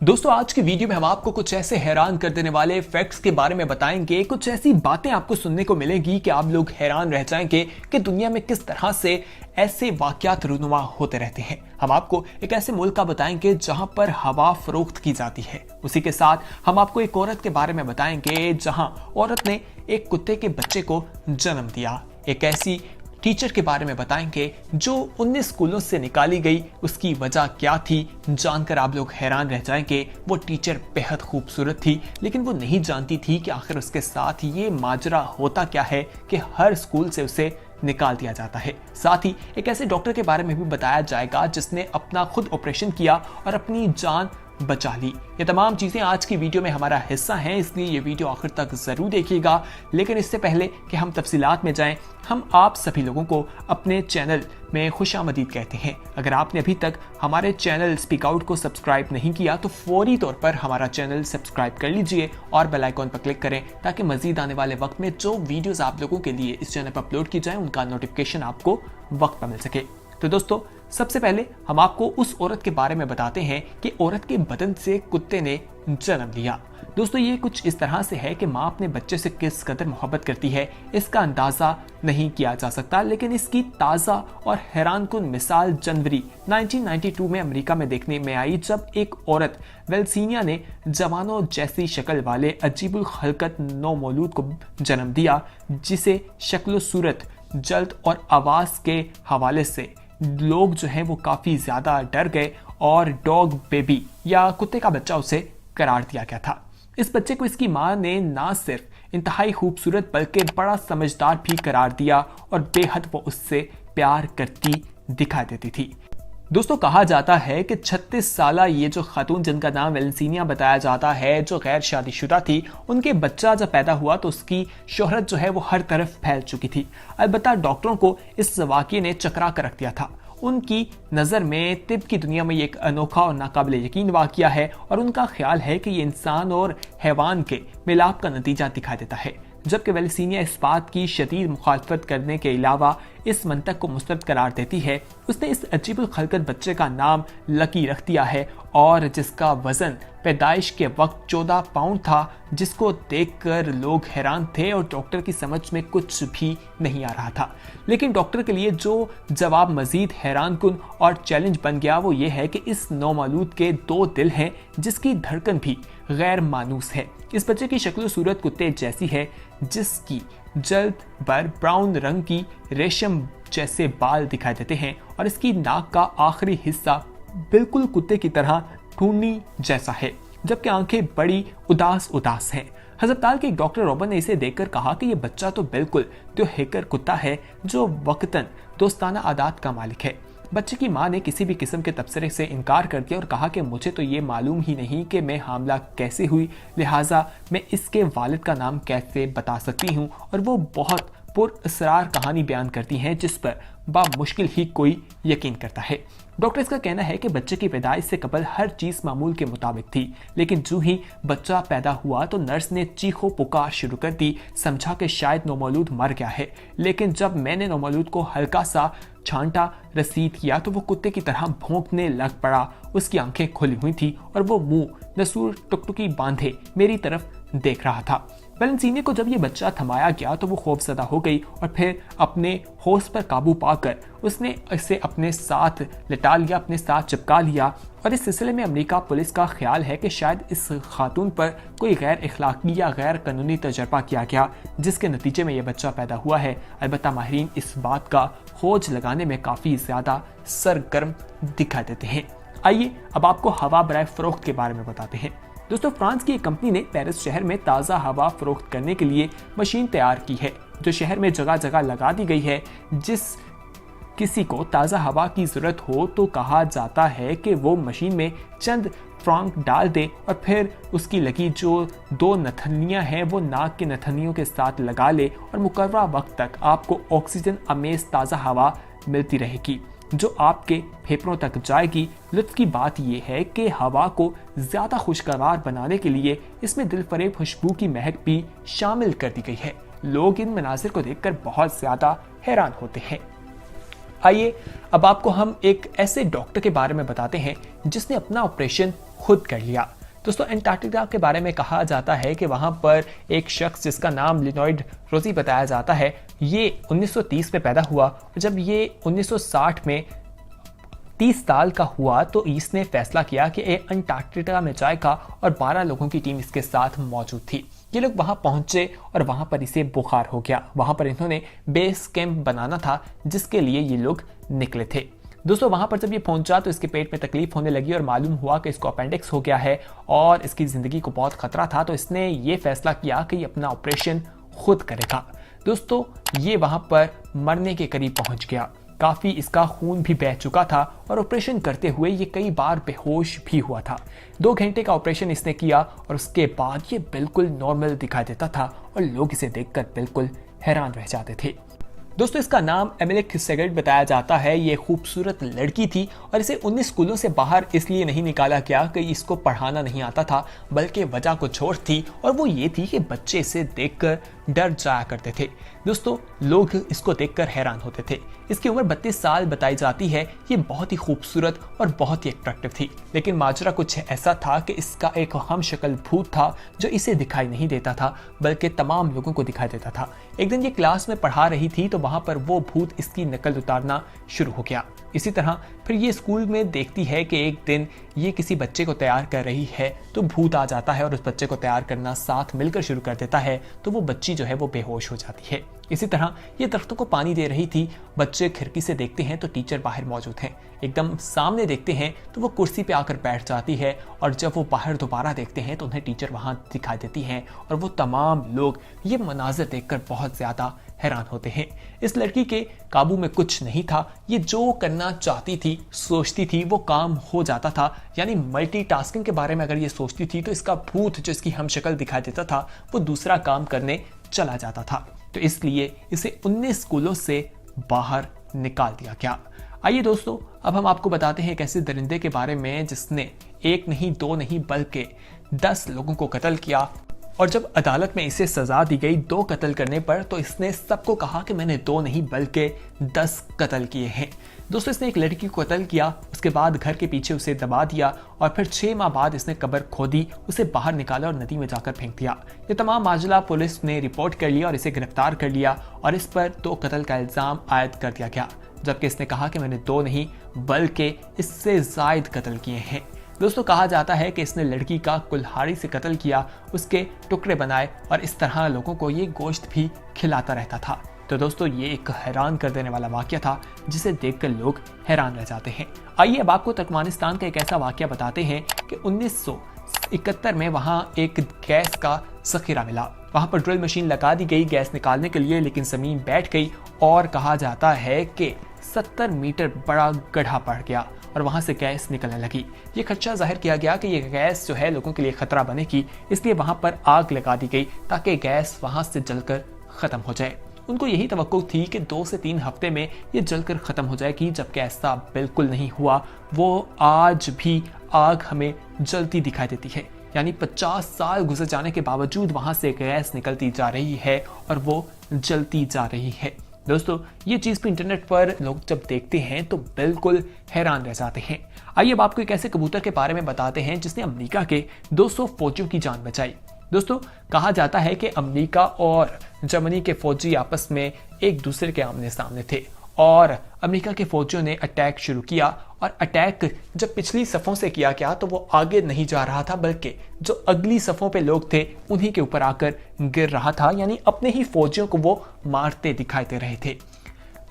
दोस्तों आज की वीडियो में हम आपको कुछ ऐसे हैरान कर देने वाले फैक्ट्स के बारे में बताएंगे। कुछ ऐसी बातें आपको सुनने को मिलेगी कि आप लोग हैरान रह जाएंगे कि दुनिया में किस तरह से ऐसे वाकयात रूनुमा होते रहते हैं। हम आपको एक ऐसे मुल्क का बताएंगे जहां पर हवा फरोख्त की जाती है। उसी के साथ हम आपको एक औरत के बारे में बताएंगे जहां औरत ने एक कुत्ते के बच्चे को जन्म दिया। एक ऐसी टीचर के बारे में बताएंगे जो 19 स्कूलों से निकाली गई, उसकी वजह क्या थी जानकर आप लोग हैरान रह जाएंगे। वो टीचर बेहद खूबसूरत थी लेकिन वो नहीं जानती थी कि आखिर उसके साथ ये माजरा होता क्या है कि हर स्कूल से उसे निकाल दिया जाता है। साथ ही एक ऐसे डॉक्टर के बारे में भी बताया जाएगा जिसने अपना खुद ऑपरेशन किया और अपनी जान बचा ली। ये तमाम चीजें आज की वीडियो में हमारा हिस्सा हैं, इसलिए ये वीडियो आखिर तक जरूर देखिएगा। लेकिन इससे पहले कि हम तफसीलात में जाएं, हम आप सभी लोगों को अपने चैनल में खुशामदीद कहते हैं। अगर आपने अभी तक हमारे चैनल स्पीक आउट को सब्सक्राइब नहीं किया तो फौरी तौर पर हमारा चैनल सब्सक्राइब कर लीजिए और बेल आइकॉन पर क्लिक करें ताकि मजीद आने वाले वक्त में जो वीडियोस आप लोगों के लिए इस चैनल पर अपलोड की जाए उनका नोटिफिकेशन आपको वक्त पर मिल सके। तो दोस्तों सबसे पहले हम आपको उस औरत के बारे में बताते हैं कि औरत के बदन से कुत्ते ने जन्म लिया। दोस्तों ये कुछ इस तरह से है कि माँ अपने बच्चे से किस कदर मोहब्बत करती है इसका अंदाजा नहीं किया जा सकता, लेकिन इसकी ताज़ा और हैरानकुन मिसाल जनवरी 1992 में अमेरिका में देखने में आई जब एक औरत वेल्सिनिया ने जवानों जैसी शक्ल वाले अजीबुल खलकत नौमौलूद को जन्म दिया, जिसे शक्ल सूरत, जल्द और आवाज के हवाले से लोग जो हैं वो काफी ज्यादा डर गए और डॉग बेबी या कुत्ते का बच्चा उसे करार दिया गया था। इस बच्चे को इसकी मां ने ना सिर्फ इंतहाई खूबसूरत बल्कि बड़ा समझदार भी करार दिया और बेहद वो उससे प्यार करती दिखाई देती थी। दोस्तों कहा जाता है कि 36 साला ये जो खातून जिनका नाम वेलेंसिनिया बताया जाता है, जो गैर शादीशुदा थी, उनके बच्चा जब पैदा हुआ तो उसकी शोहरत जो है वो हर तरफ फैल चुकी थी। अलबत्ता डॉक्टरों को इस वाक़ये ने चकरा कर रख दिया था। उनकी नज़र में तिब की दुनिया में ये एक अनोखा और नाकाबिले यकीन वाक़या है और उनका ख्याल है कि ये इंसान और हैवान के मिलाप का नतीजा दिखाई देता है। जबकि वेलेंसिनिया इस बात की शदीद मुखालफत करने के अलावा इस मंतक को मुस्तरद करार देती है, उसने इस अजीबुल खलकत बच्चे का नाम लकी रख दिया है और जिसका वजन पैदाइश के वक्त 14 पाउंड था, जिसको देखकर लोग हैरान थे और डॉक्टर की समझ में कुछ भी नहीं आ रहा था। लेकिन डॉक्टर के लिए जो जवाब मजीद हैरानकुन और चैलेंज बन गया वो ये है कि इस नौमौलूद के 2 दिल हैं जिसकी धड़कन भी गैर मानूस है। इस बच्चे की शक्ल सूरत कुत्ते जैसी है, जिसकी जल्द पर ब्राउन रंग की रेशम जैसे बाल दिखाई देते हैं और इसकी नाक का आखिरी हिस्सा बिल्कुल कुत्ते की तरह टूनी जैसा है, जबकि आंखें बड़ी उदास हैं। हस्पताल के एक डॉक्टर रॉबर्ट ने इसे देखकर कहा कि यह बच्चा तो बिल्कुल त्यो हैकर कुत्ता है जो वक्तन दोस्ताना आदात का मालिक है। बच्चे की मां ने किसी भी किस्म के तबसरे से इनकार कर दिया और कहा कि मुझे तो ये मालूम ही नहीं कि मैं हामला कैसे हुई, लिहाजा मैं इसके वालिद का नाम कैसे बता सकती हूँ। और वो बहुत पुरअसरार कहानी बयान करती हैं जिस पर बामुश्किल ही कोई यकीन करता है। डॉक्टर इसका कहना है कि बच्चे की पैदाइश से कबल हर चीज मामूल के मुताबिक थी, लेकिन जो ही बच्चा पैदा हुआ तो नर्स ने चीखो पुकार शुरू कर दी, समझा कि शायद नौमौलूद मर गया है। लेकिन जब मैंने नौमौलूद को हल्का सा छांटा रसीद किया तो वो कुत्ते की तरह भौंकने लग पड़ा। उसकी आंखें खुली हुई थी और वो मुंह नसूर टुकटुकी बांधे मेरी तरफ देख रहा था। वेलेंसिनिया को जब ये बच्चा थमाया गया तो वो खौफजदा हो गई और फिर अपने होश पर काबू पाकर उसने इसे अपने साथ लिटा लिया, अपने साथ चिपका लिया। और इस सिलसिले में अमेरिका पुलिस का ख्याल है कि शायद इस खातून पर कोई गैर इखलाकी या गैर कानूनी तजर्बा किया गया जिसके नतीजे में यह बच्चा पैदा हुआ है। अलबत्ता माहिरीन इस बात का खोज लगाने में काफ़ी ज़्यादा सरगर्म दिखाई देते हैं। आइए अब आपको हवा बराए फरोख्त के बारे में बताते हैं। दोस्तों फ्रांस की एक कंपनी ने पेरिस शहर में ताज़ा हवा फरोख्त करने के लिए मशीन तैयार की है जो शहर में जगह जगह लगा दी गई है। जिस किसी को ताज़ा हवा की ज़रूरत हो तो कहा जाता है कि वो मशीन में चंद फ्रांक डाल दे और फिर उसकी लगी जो 2 नथनियाँ हैं वो नाक के नथनियों के साथ लगा ले और मुकर्ररा वक्त तक आपको ऑक्सीजन अमेज ताज़ा हवा मिलती रहेगी जो आपके फेफड़ों तक जाएगी। लुत्फ की बात यह है कि हवा को ज़्यादा खुशगवार बनाने के लिए इसमें दिलफरेब खुशबू की महक भी शामिल कर दी गई है। लोग इन मनाजिर को देखकर बहुत ज़्यादा हैरान होते हैं। आइए अब आपको हम एक ऐसे डॉक्टर के बारे में बताते हैं जिसने अपना ऑपरेशन खुद कर लिया। दोस्तों, एंटार्कटिका के बारे में कहा जाता है कि वहां पर एक शख्स जिसका नाम लिनॉयड रोजी बताया जाता है, ये 1930 में पैदा हुआ और जब ये 1960 में 30 साल का हुआ तो इसने फैसला किया कि ये अंटार्कटिका में जाएगा और 12 लोगों की टीम इसके साथ मौजूद थी। ये लोग वहां पहुंचे और वहां पर इसे बुखार हो गया। वहां पर इन्होंने बेस कैंप बनाना था जिसके लिए ये लोग निकले थे। दोस्तों, वहां पर जब ये पहुंचा तो इसके पेट में तकलीफ होने लगी और मालूम हुआ कि इसको अपेंडिक्स हो गया है और इसकी जिंदगी को बहुत खतरा था। तो इसने ये फैसला किया कि ये अपना ऑपरेशन खुद करेगा। दोस्तों, ये वहां पर मरने के करीब पहुंच गया। काफी इसका खून भी बह चुका था और ऑपरेशन करते हुए ये कई बार बेहोश भी हुआ था। 2 घंटे का ऑपरेशन इसने किया और उसके बाद ये बिल्कुल नॉर्मल दिखाई देता था और लोग इसे देखकर बिल्कुल हैरान रह जाते थे। दोस्तों, इसका नाम एमिली सेगेट बताया जाता है। ये खूबसूरत लड़की थी और इसे 19 स्कूलों से बाहर इसलिए नहीं निकाला गया कि इसको पढ़ाना नहीं आता था, बल्कि वजह कुछ और थी और वो ये थी कि बच्चे इसे देखकर डर जाया करते थे। दोस्तों, लोग इसको देखकर हैरान होते थे। इसकी उम्र 32 साल बताई जाती है। ये बहुत ही खूबसूरत और बहुत ही अट्रैक्टिव थी, लेकिन माजरा कुछ ऐसा था कि इसका एक हम शक्ल भूत था जो इसे दिखाई नहीं देता था बल्कि तमाम लोगों को दिखाई देता था। एक दिन ये क्लास में पढ़ा रही थी तो वहां पर वो भूत इसकी नकल उतारना शुरू हो गया। इसी तरह फिर ये स्कूल में देखती है कि एक दिन ये किसी बच्चे को तैयार कर रही है तो भूत आ जाता है और उस बच्चे को तैयार करना साथ मिलकर शुरू कर देता है, तो वो बच्ची जो है वो बेहोश हो जाती है। इसी तरह ये दरख्तों को पानी दे रही थी। बच्चे खिड़की से देखते हैं तो टीचर बाहर मौजूद हैं। एकदम सामने देखते हैं तो वो कुर्सी पे आकर बैठ जाती है और जब वो बाहर दोबारा देखते हैं तो उन्हें टीचर वहां दिखाई देती हैं और वो तमाम लोग ये मनाजिर देखकर बहुत ज्यादा हैरान होते हैं। इस लड़की के काबू में कुछ नहीं था। ये जो करना चाहती थी, सोचती थी, वो काम हो जाता था। यानी मल्टीटास्किंग के बारे में अगर ये सोचती थी तो इसका भूत जो इसकी हमशक्ल दिखाई देता था वो दूसरा काम करने चला जाता था। तो इसलिए इसे 19 स्कूलों से बाहर निकाल दिया गया। आइए दोस्तों, अब हम आपको बताते हैं एक ऐसे दरिंदे के बारे में जिसने 1 नहीं 2 नहीं बल्कि 10 लोगों को कत्ल किया और जब अदालत में इसे सजा दी गई 2 कत्ल करने पर तो इसने सबको कहा कि मैंने 2 नहीं बल्कि 10 कत्ल किए हैं। दोस्तों, इसने एक लड़की को कत्ल किया, उसके बाद घर के पीछे उसे दबा दिया और फिर 6 माह बाद इसने कब्र खोदी, उसे बाहर निकाला और नदी में जाकर फेंक दिया। ये तमाम मामला पुलिस ने रिपोर्ट कर लिया और इसे गिरफ्तार कर लिया और इस पर 2 कत्ल का इल्जाम आयद कर दिया गया, जबकि इसने कहा कि मैंने 2 नहीं बल्कि इससे जायद कत्ल किए हैं। दोस्तों, कहा जाता है कि इसने लड़की का कुल्हाड़ी से कत्ल किया, उसके टुकड़े बनाए और इस तरह लोगों को ये गोश्त भी खिलाता रहता था। तो दोस्तों, ये एक हैरान कर देने वाला वाकया था जिसे देखकर लोग हैरान रह जाते हैं। आइए अब आपको तुर्कमेनिस्तान का एक ऐसा वाकया बताते हैं कि 1971 में वहां एक गैस का जखीरा मिला। वहां पर ड्रिल मशीन लगा दी गई गैस निकालने के लिए, लेकिन जमीन बैठ गई और कहा जाता है कि 70 मीटर बड़ा गड्ढा पड़ गया और वहां से गैस निकलने लगी। ये खदशा जाहिर किया गया कि ये गैस जो है लोगों के लिए खतरा बनेगी, इसलिए वहां पर आग लगा दी गई ताकि गैस वहां से जलकर खत्म हो जाए। उनको यही तवक्को थी कि 2 से 3 हफ्ते में ये जलकर खत्म हो जाएगी, जबकि ऐसा बिल्कुल नहीं हुआ। वो आज भी आग हमें जलती दिखाई देती है। यानी 50 साल गुजर जाने के बावजूद वहां से गैस निकलती जा रही है और वो जलती जा रही है। दोस्तों, ये चीज भी इंटरनेट पर लोग जब देखते हैं तो बिल्कुल हैरान रह जाते हैं। आइए अब आपको एक ऐसे कबूतर के बारे में बताते हैं जिसने अमेरिका के 200 फौजियों की जान बचाई। दोस्तों, कहा जाता है कि अमेरिका और जर्मनी के फौजी आपस में एक दूसरे के आमने सामने थे और अमेरिका के फौजियों ने अटैक शुरू किया और अटैक जब पिछली सफ़ों से किया गया तो वो आगे नहीं जा रहा था, बल्कि जो अगली सफ़ों पे लोग थे उन्हीं के ऊपर आकर गिर रहा था। यानी अपने ही फौजियों को वो मारते दिखाई दे रहे थे।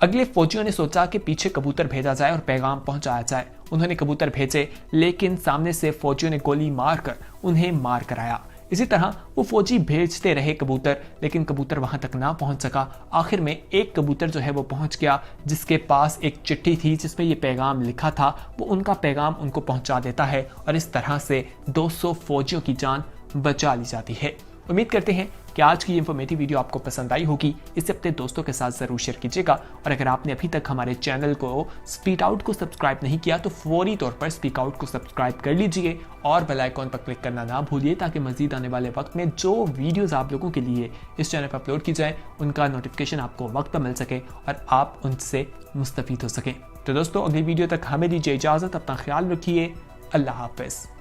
अगले फौजियों ने सोचा कि पीछे कबूतर भेजा जाए और पैगाम पहुंचाया जाए। उन्होंने कबूतर भेजे, लेकिन सामने से फौजियों ने गोली मारकर उन्हें मार कराया। इसी तरह वो फौजी भेजते रहे कबूतर, लेकिन कबूतर वहां तक ना पहुंच सका। आखिर में एक कबूतर जो है वो पहुंच गया, जिसके पास एक चिट्ठी थी जिसमें ये पैगाम लिखा था। वो उनका पैगाम उनको पहुंचा देता है और इस तरह से 200 फौजियों की जान बचा ली जाती है। उम्मीद करते हैं कि कि आज की इन्फॉर्मेटिव वीडियो आपको पसंद आई होगी। इसे अपने दोस्तों के साथ जरूर शेयर कीजिएगा और अगर आपने अभी तक हमारे चैनल को स्पीक आउट को सब्सक्राइब नहीं किया तो फौरी तौर पर स्पीक आउट को सब्सक्राइब कर लीजिए और बेल आइकॉन पर क्लिक करना ना भूलिए ताकि मजीद आने वाले वक्त में जो वीडियोस आप लोगों के लिए इस चैनल पर अपलोड की जाए उनका नोटिफिकेशन आपको वक्त पर मिल सके और आप उनसे मुस्तफीद हो सकें। तो दोस्तों अगली वीडियो तक हमें दीजिए इजाज़त, अपना ख्याल रखिए, अल्लाह हाफ़िज़।